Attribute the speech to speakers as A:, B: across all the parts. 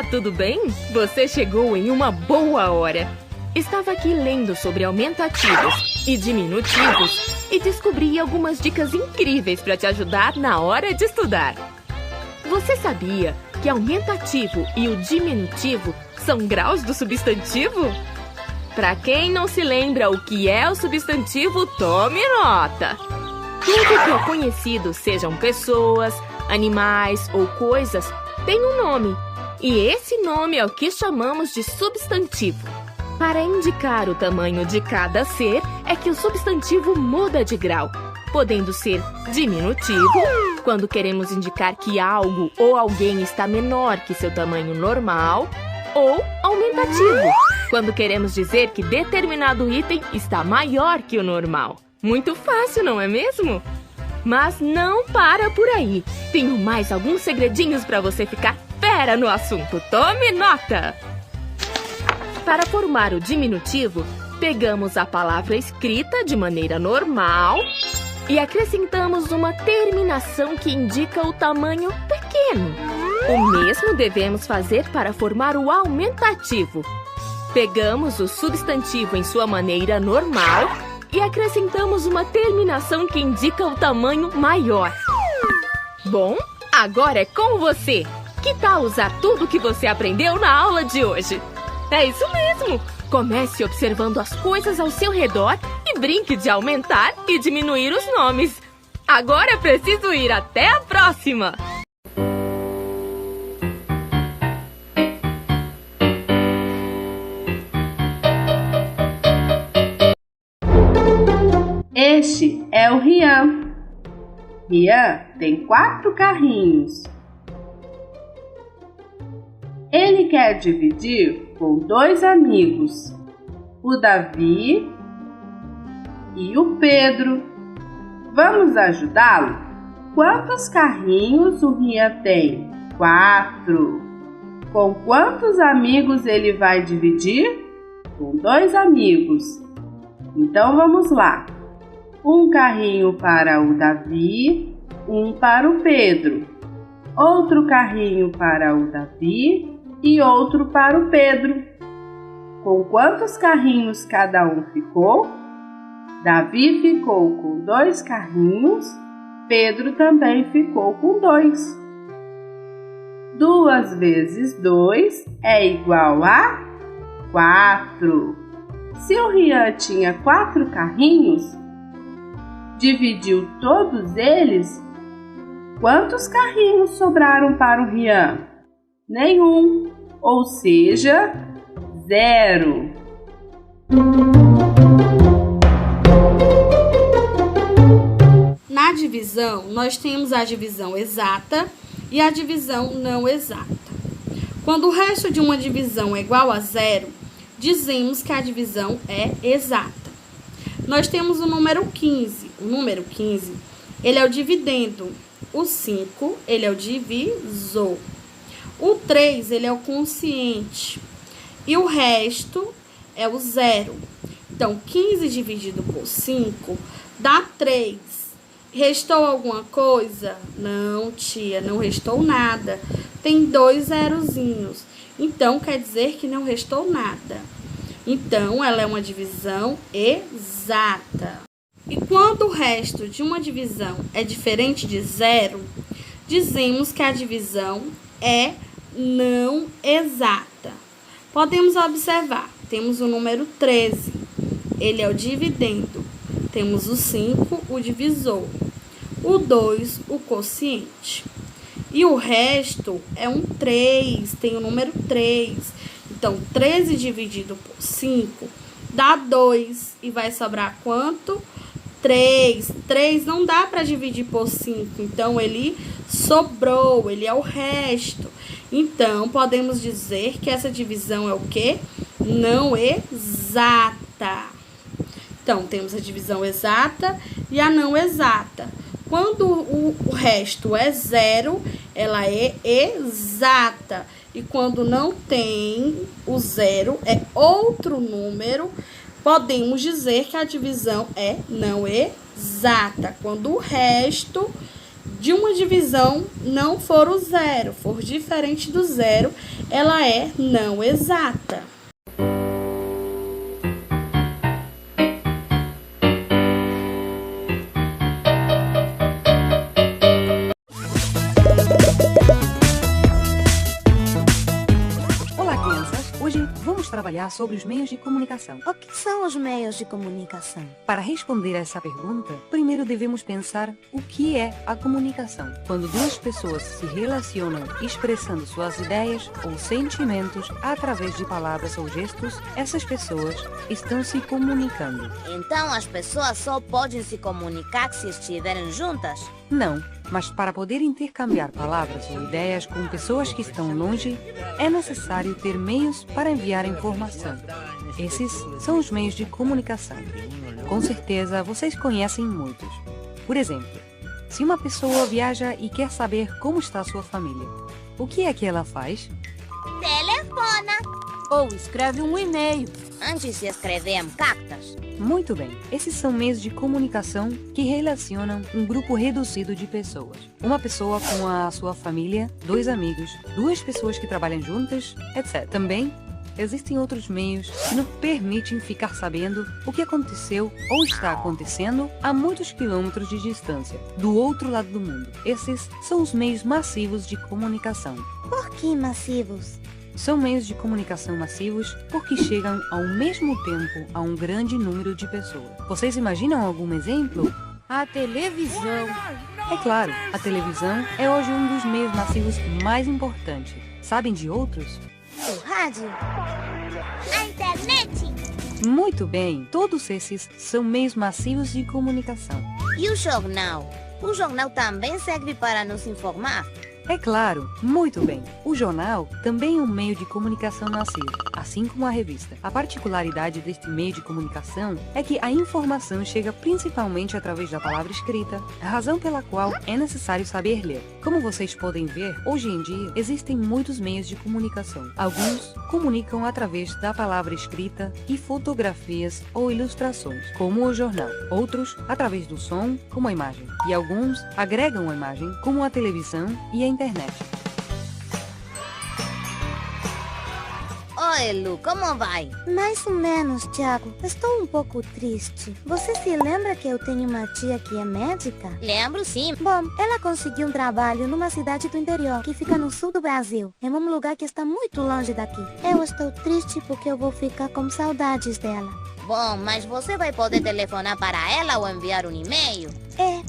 A: Olá, tudo bem? Você chegou em uma boa hora. Estava aqui lendo sobre aumentativos e diminutivos e descobri algumas dicas incríveis para te ajudar na hora de estudar. Você sabia que aumentativo e o diminutivo são graus do substantivo? Para quem não se lembra o que é o substantivo, tome nota! Tudo que é conhecido, sejam pessoas, animais ou coisas, tem um nome. E esse nome é o que chamamos de substantivo. Para indicar o tamanho de cada ser, é que o substantivo muda de grau, podendo ser diminutivo, quando queremos indicar que algo ou alguém está menor que seu tamanho normal, ou aumentativo, quando queremos dizer que determinado item está maior que o normal. Muito fácil, não é mesmo? Mas não para por aí. Tenho mais alguns segredinhos para você ficar fera no assunto. Tome nota! Para formar o diminutivo, pegamos a palavra escrita de maneira normal e acrescentamos uma terminação que indica o tamanho pequeno. O mesmo devemos fazer para formar o aumentativo. Pegamos o substantivo em sua maneira normal e acrescentamos uma terminação que indica o tamanho maior. Bom, agora é com você! Que tal usar tudo que você aprendeu na aula de hoje? É isso mesmo! Comece observando as coisas ao seu redor e brinque de aumentar e diminuir os nomes. Agora preciso ir. Até a próxima!
B: Este é o Rian. Rian tem 4 carrinhos. Ele quer dividir com 2 amigos, o Davi e o Pedro. Vamos ajudá-lo? Quantos carrinhos o Rian tem? 4. Com quantos amigos ele vai dividir? Com 2 amigos. Então vamos lá. Um carrinho para o Davi, um para o Pedro. Outro carrinho para o Davi e outro para o Pedro. Com quantos carrinhos cada um ficou? Davi ficou com 2 carrinhos, Pedro também ficou com 2. 2 vezes 2 é igual a 4. Se o Rian tinha 4 carrinhos, dividiu todos eles, quantos carrinhos sobraram para o Rian? Nenhum, ou seja, 0.
C: Na divisão, nós temos a divisão exata e a divisão não exata. Quando o resto de uma divisão é igual a 0, dizemos que a divisão é exata. Nós temos o número 15. O número 15, ele é o dividendo. O 5, ele é o divisor. O 3, ele é o quociente. E o resto é o 0. Então, 15 dividido por 5 dá 3. Restou alguma coisa? Não, tia, não restou nada. Tem 2 zerozinhos. Então, quer dizer que não restou nada. Então, ela é uma divisão exata. E quando o resto de uma divisão é diferente de 0, dizemos que a divisão é não exata. Podemos observar, temos o número 13, ele é o dividendo. Temos o 5, o divisor. O 2, o quociente. E o resto é um 3, tem o número 3. Então, 13 dividido por 5 dá 2. E vai sobrar quanto? 3. 3 não dá para dividir por 5. Então, ele sobrou, ele é o resto. Então, podemos dizer que essa divisão é o quê? Não exata. Então, temos a divisão exata e a não exata. Quando o resto é 0, ela é exata. E quando não tem o 0, é outro número, podemos dizer que a divisão é não exata. Quando o resto de uma divisão não for o zero, for diferente do zero, ela é não exata.
D: Hoje vamos trabalhar sobre os meios de comunicação.
E: O que são os meios de comunicação?
D: Para responder a essa pergunta, primeiro devemos pensar o que é a comunicação. Quando duas pessoas se relacionam expressando suas ideias ou sentimentos através de palavras ou gestos, essas pessoas estão se comunicando.
E: Então as pessoas só podem se comunicar se estiverem juntas?
D: Não, mas para poder intercambiar palavras ou ideias com pessoas que estão longe, é necessário ter meios para enviar informação. Esses são os meios de comunicação. Com certeza vocês conhecem muitos. Por exemplo, se uma pessoa viaja e quer saber como está sua família, o que é que ela faz?
E: Telefona
F: ou escreve um e-mail.
E: Antes de escrever cartas.
D: Muito bem, esses são meios de comunicação que relacionam um grupo reduzido de pessoas. Uma pessoa com a sua família, dois amigos, duas pessoas que trabalham juntas, etc. Também existem outros meios que nos permitem ficar sabendo o que aconteceu ou está acontecendo a muitos quilômetros de distância, do outro lado do mundo. Esses são os meios massivos de comunicação.
E: Por que massivos?
D: São meios de comunicação massivos porque chegam ao mesmo tempo a um grande número de pessoas. Vocês imaginam algum exemplo?
F: A televisão.
D: É claro, a televisão é hoje um dos meios massivos mais importantes. Sabem de outros?
E: O rádio. A internet.
D: Muito bem, todos esses são meios massivos de comunicação.
E: E o jornal? O jornal também serve para nos informar?
D: É claro, muito bem. O jornal também é um meio de comunicação massivo, assim como a revista. A particularidade deste meio de comunicação é que a informação chega principalmente através da palavra escrita, razão pela qual é necessário saber ler. Como vocês podem ver, hoje em dia existem muitos meios de comunicação. Alguns comunicam através da palavra escrita e fotografias ou ilustrações, como o jornal. Outros, através do som, como a imagem. E alguns agregam a imagem, como a televisão e a internet.
E: Oi, Lu, como vai?
G: Mais ou menos, Thiago. Estou um pouco triste. Você se lembra que eu tenho uma tia que é médica?
E: Lembro, sim.
G: Bom, ela conseguiu um trabalho numa cidade do interior, que fica no sul do Brasil, em um lugar que está muito longe daqui. Eu estou triste porque eu vou ficar com saudades dela.
E: Bom, mas você vai poder telefonar para ela ou enviar um e-mail?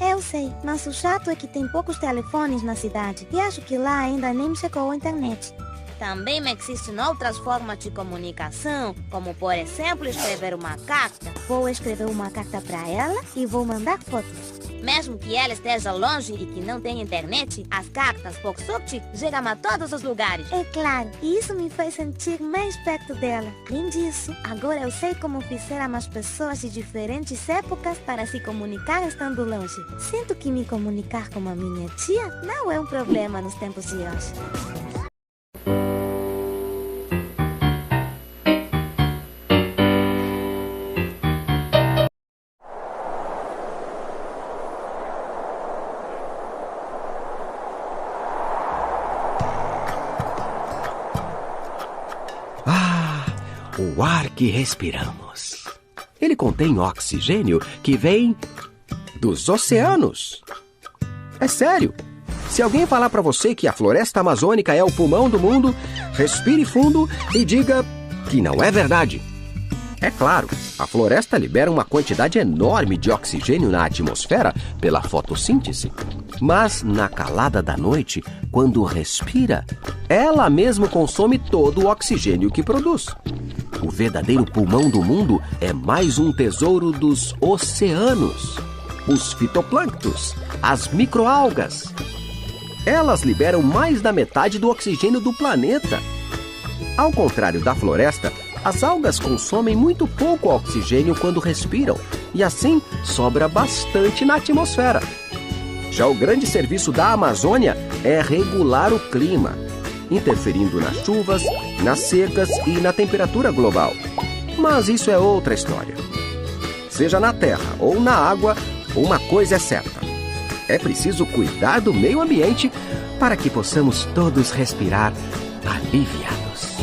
G: Eu sei, mas o chato é que tem poucos telefones na cidade e acho que lá ainda nem chegou a internet.
E: Também existem outras formas de comunicação, como por exemplo escrever uma carta.
G: Vou escrever uma carta para ela e vou mandar fotos.
E: Mesmo que ela esteja longe e que não tenha internet, as cartas, por sorte, chegam a todos os lugares.
G: É claro, e isso me faz sentir mais perto dela. Além disso, agora eu sei como fizeram as pessoas de diferentes épocas para se comunicar estando longe. Sinto que me comunicar com a minha tia não é um problema nos tempos de hoje.
H: O ar que respiramos. Ele contém oxigênio que vem dos oceanos. É sério. Se alguém falar para você que a floresta amazônica é o pulmão do mundo, respire fundo e diga que não é verdade. É claro, a floresta libera uma quantidade enorme de oxigênio na atmosfera pela fotossíntese. Mas na calada da noite, quando respira, ela mesma consome todo o oxigênio que produz. O verdadeiro pulmão do mundo é mais um tesouro dos oceanos. Os fitoplânctons, as microalgas. Elas liberam mais da metade do oxigênio do planeta. Ao contrário da floresta, as algas consomem muito pouco oxigênio quando respiram e assim sobra bastante na atmosfera. Já o grande serviço da Amazônia é regular o clima, interferindo nas chuvas, nas secas e na temperatura global. Mas isso é outra história. Seja na terra ou na água, uma coisa é certa: É preciso cuidar do meio ambiente para que possamos todos respirar aliviados.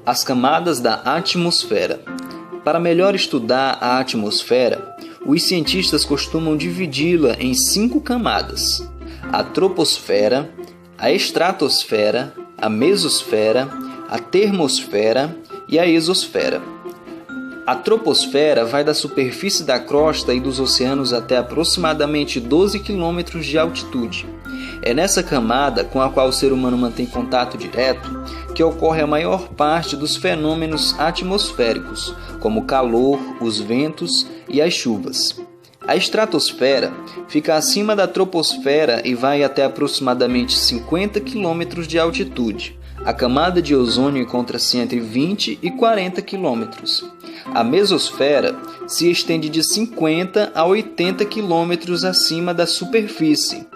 I: As camadas da atmosfera. Para melhor estudar a atmosfera, os cientistas costumam dividi-la em 5 camadas: a troposfera, a estratosfera, a mesosfera, a termosfera e a exosfera. A troposfera vai da superfície da crosta e dos oceanos até aproximadamente 12 km de altitude. É nessa camada, com a qual o ser humano mantém contato direto, que ocorre a maior parte dos fenômenos atmosféricos, como o calor, os ventos e as chuvas. A estratosfera fica acima da troposfera e vai até aproximadamente 50 km de altitude. A camada de ozônio encontra-se entre 20 e 40 km. A mesosfera se estende de 50 a 80 km acima da superfície.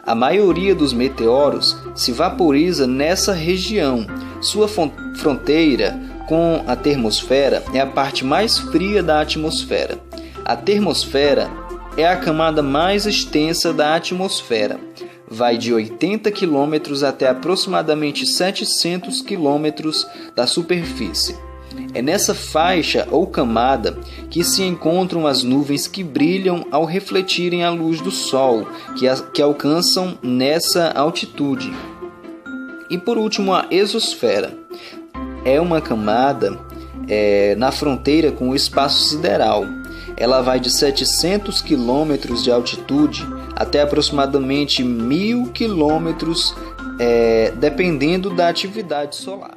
I: A maioria dos meteoros se vaporiza nessa região. Sua fronteira com a termosfera é a parte mais fria da atmosfera. A termosfera é a camada mais extensa da atmosfera. Vai de 80 km até aproximadamente 700 km da superfície. É nessa faixa ou camada que se encontram as nuvens que brilham ao refletirem a luz do Sol, que alcançam nessa altitude. E por último, a exosfera. É uma camada na fronteira com o espaço sideral. Ela vai de 700 km de altitude até aproximadamente 1.000 km, dependendo da atividade solar.